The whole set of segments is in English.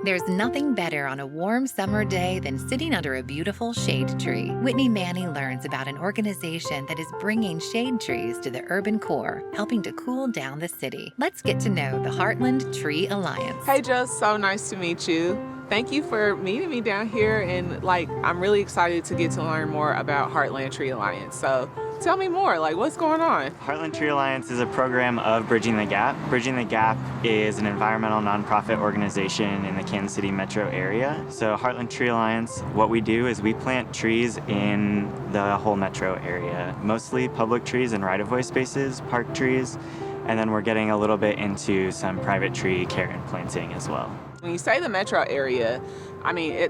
There's nothing better on a warm summer day than sitting under a beautiful shade tree. Whitney Manny learns about an organization that is bringing shade trees to the urban core, helping to cool down the city. Let's get to know the Heartland Tree Alliance. Hey, Joe, so nice to meet you. Thank you for meeting me down here, and I'm really excited to get to learn more about Heartland Tree Alliance. So tell me more, what's going on? Heartland Tree Alliance is a program of Bridging the Gap. Bridging the Gap is an environmental nonprofit organization in the Kansas City metro area. So Heartland Tree Alliance, what we do is we plant trees in the whole metro area, mostly public trees and right-of-way spaces, park trees, and then we're getting a little bit into some private tree care and planting as well. When you say the metro area,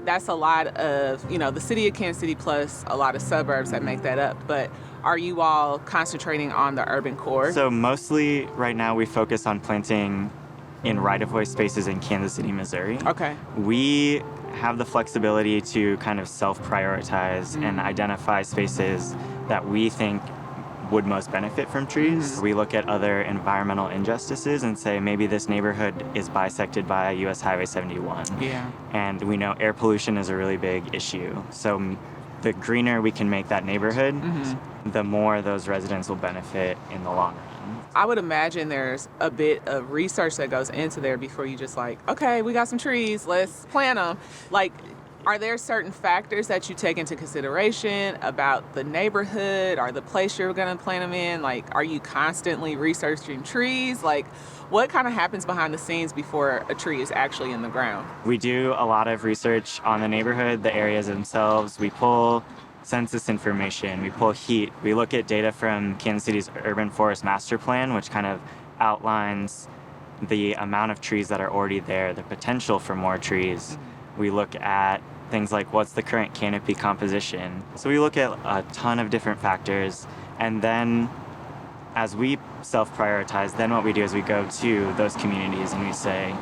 that's a lot of, the city of Kansas City plus a lot of suburbs that make that up. But are you all concentrating on the urban core? So mostly right now we focus on planting in right-of-way spaces in Kansas City, Missouri. Okay. We have the flexibility to kind of self-prioritize and identify spaces that we think would most benefit from trees. We look at other environmental injustices and say maybe this neighborhood is bisected by US Highway 71. Yeah. And we know air pollution is a really big issue. So the greener we can make that neighborhood, the more those residents will benefit in the long run. I would imagine there's a bit of research that goes into there before you just okay, we got some trees, let's plant them. Are there certain factors that you take into consideration about the neighborhood or the place you're going to plant them in? Are you constantly researching trees? What kind of happens behind the scenes before a tree is actually in the ground? We do a lot of research on the neighborhood, the areas themselves. We pull census information, we pull heat. We look at data from Kansas City's Urban Forest Master Plan, which kind of outlines the amount of trees that are already there, the potential for more trees. We look at things like what's the current canopy composition. So we look at a ton of different factors, and then as we self-prioritize, then what we do is we go to those communities and we say,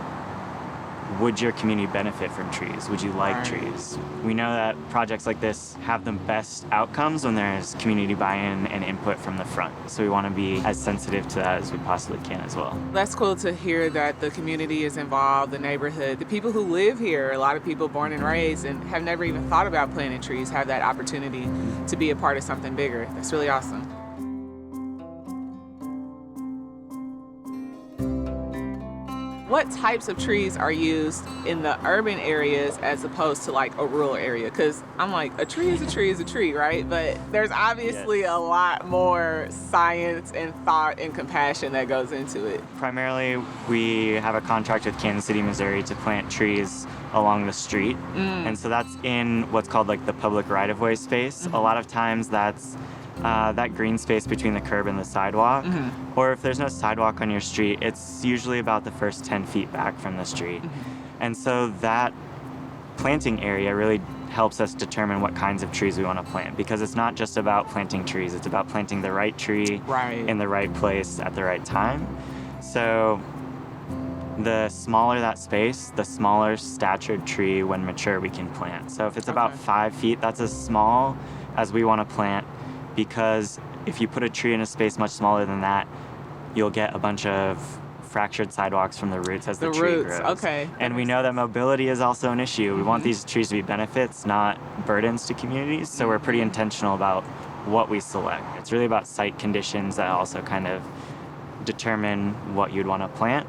would your community benefit from trees? Would you like trees? We know that projects like this have the best outcomes when there's community buy-in and input from the front. So we want to be as sensitive to that as we possibly can as well. That's cool to hear that the community is involved, the neighborhood, the people who live here, a lot of people born and raised and have never even thought about planting trees, have that opportunity to be a part of something bigger. That's really awesome. What types of trees are used in the urban areas as opposed to a rural area? Because I'm a tree is a tree is a tree, right? But there's obviously a lot more science and thought and compassion that goes into it. Primarily, we have a contract with Kansas City, Missouri to plant trees along the street. And so that's in what's called the public right-of-way space. A lot of times that's that green space between the curb and the sidewalk. Or if there's no sidewalk on your street, it's usually about the first 10 feet back from the street. And so that planting area really helps us determine what kinds of trees we want to plant, because it's not just about planting trees, it's about planting the right tree in the right place at the right time. So the smaller that space, the smaller statured tree when mature we can plant. So if it's about 5 feet, that's as small as we want to plant, because if you put a tree in a space much smaller than that, you'll get a bunch of fractured sidewalks from the roots as the tree grows. Okay. And we know that mobility is also an issue. We want these trees to be benefits, not burdens to communities, so we're pretty intentional about what we select. It's really about site conditions that also kind of determine what you'd want to plant.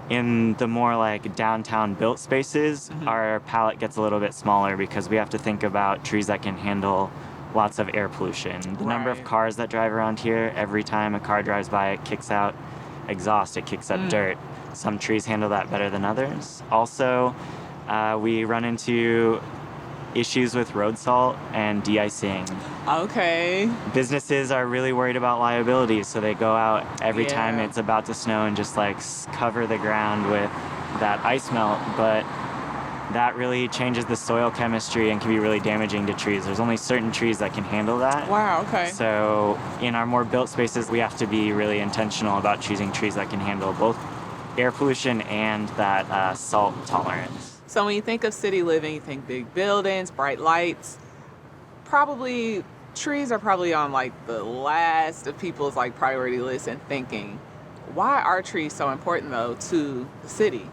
In the more downtown built spaces, our palette gets a little bit smaller because we have to think about trees that can handle lots of air pollution. The number of cars that drive around here, every time a car drives by, it kicks out exhaust, it kicks up dirt. Some trees handle that better than others. Also, we run into issues with road salt and de-icing. Okay. Businesses are really worried about liability, so they go out every time it's about to snow and just cover the ground with that ice melt, but that really changes the soil chemistry and can be really damaging to trees. There's only certain trees that can handle that. Wow, okay. So in our more built spaces, we have to be really intentional about choosing trees that can handle both air pollution and that salt tolerance. So when you think of city living, you think big buildings, bright lights. Probably trees are probably on the last of people's priority list and thinking. Why are trees so important though to the city?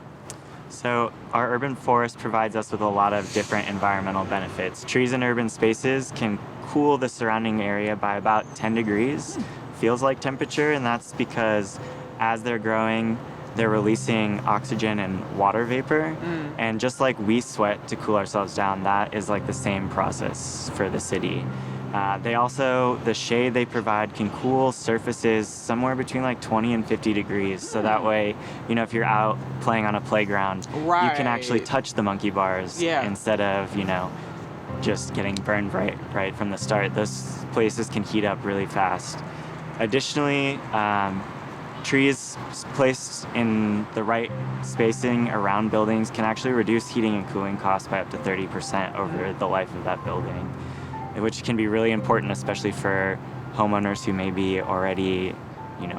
So our urban forest provides us with a lot of different environmental benefits. Trees in urban spaces can cool the surrounding area by about 10 degrees, feels like temperature, and that's because as they're growing, they're releasing oxygen and water vapor. And just like we sweat to cool ourselves down, that is like the same process for the city. The shade they provide can cool surfaces somewhere between like 20 and 50 degrees. So that way, if you're out playing on a playground, you can actually Right. touch the monkey bars Yeah. instead of, just getting burned right from the start. Those places can heat up really fast. Additionally, trees placed in the right spacing around buildings can actually reduce heating and cooling costs by up to 30% over the life of that building, which can be really important, especially for homeowners who may be already,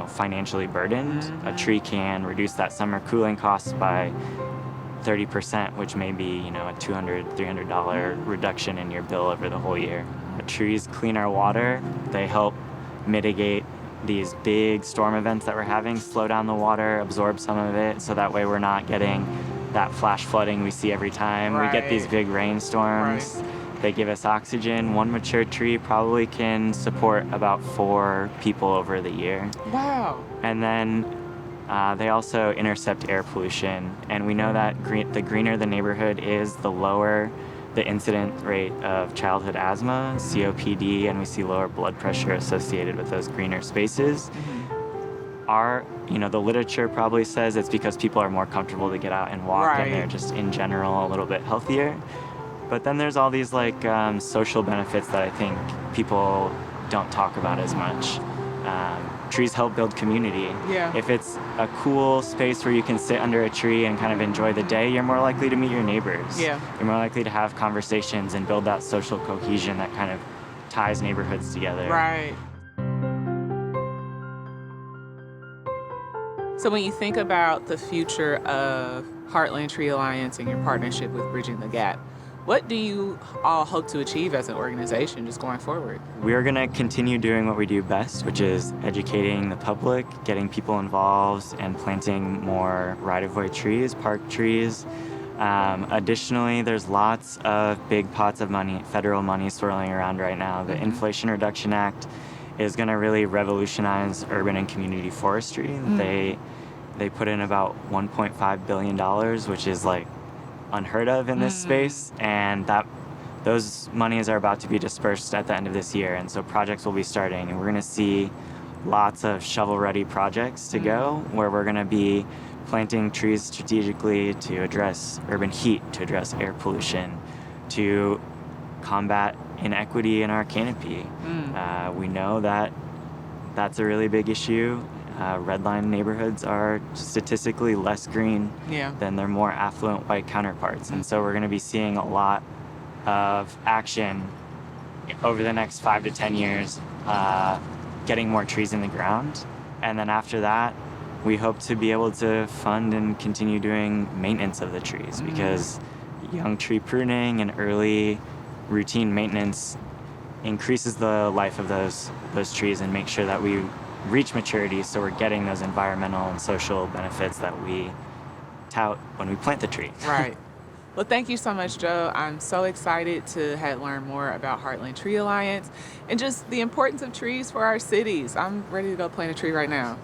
financially burdened. A tree can reduce that summer cooling costs by 30%, which may be, a $200, $300 reduction in your bill over the whole year. Trees clean our water. They help mitigate these big storm events that we're having, slow down the water, absorb some of it, so that way we're not getting that flash flooding we see every time we get these Right. big rainstorms. They give us oxygen. One mature tree probably can support about 4 people over the year. Wow. And then they also intercept air pollution. And we know that the greener the neighborhood is, the lower the incident rate of childhood asthma, COPD, and we see lower blood pressure associated with those greener spaces. The literature probably says it's because people are more comfortable to get out and walk, and they're Right. just in general a little bit healthier. But then there's all these social benefits that I think people don't talk about as much. Trees help build community. Yeah. If it's a cool space where you can sit under a tree and kind of enjoy the day, you're more likely to meet your neighbors. Yeah. You're more likely to have conversations and build that social cohesion that kind of ties neighborhoods together. Right. So when you think about the future of Heartland Tree Alliance and your partnership with Bridging the Gap, what do you all hope to achieve as an organization just going forward? We're going to continue doing what we do best, which is educating the public, getting people involved, and planting more right-of-way trees, park trees. Additionally, there's lots of big pots of money, federal money swirling around right now. The Inflation Reduction Act is going to really revolutionize urban and community forestry. They put in about $1.5 billion, which is like unheard of in this space, and those monies are about to be dispersed at the end of this year, and so projects will be starting, and we're going to see lots of shovel-ready projects to go, where we're going to be planting trees strategically to address urban heat, to address air pollution, to combat inequity in our canopy. We know that that's a really big issue. Redline neighborhoods are statistically less green Yeah. than their more affluent white counterparts. And so we're going to be seeing a lot of action over the next 5 to 10 years, getting more trees in the ground. And then after that, we hope to be able to fund and continue doing maintenance of the trees, because young tree pruning and early routine maintenance increases the life of those trees and makes sure that we reach maturity, so we're getting those environmental and social benefits that we tout when we plant the tree. Right. Well, thank you so much, Joe. I'm so excited to have learned more about Heartland Tree Alliance and just the importance of trees for our cities. I'm ready to go plant a tree right now.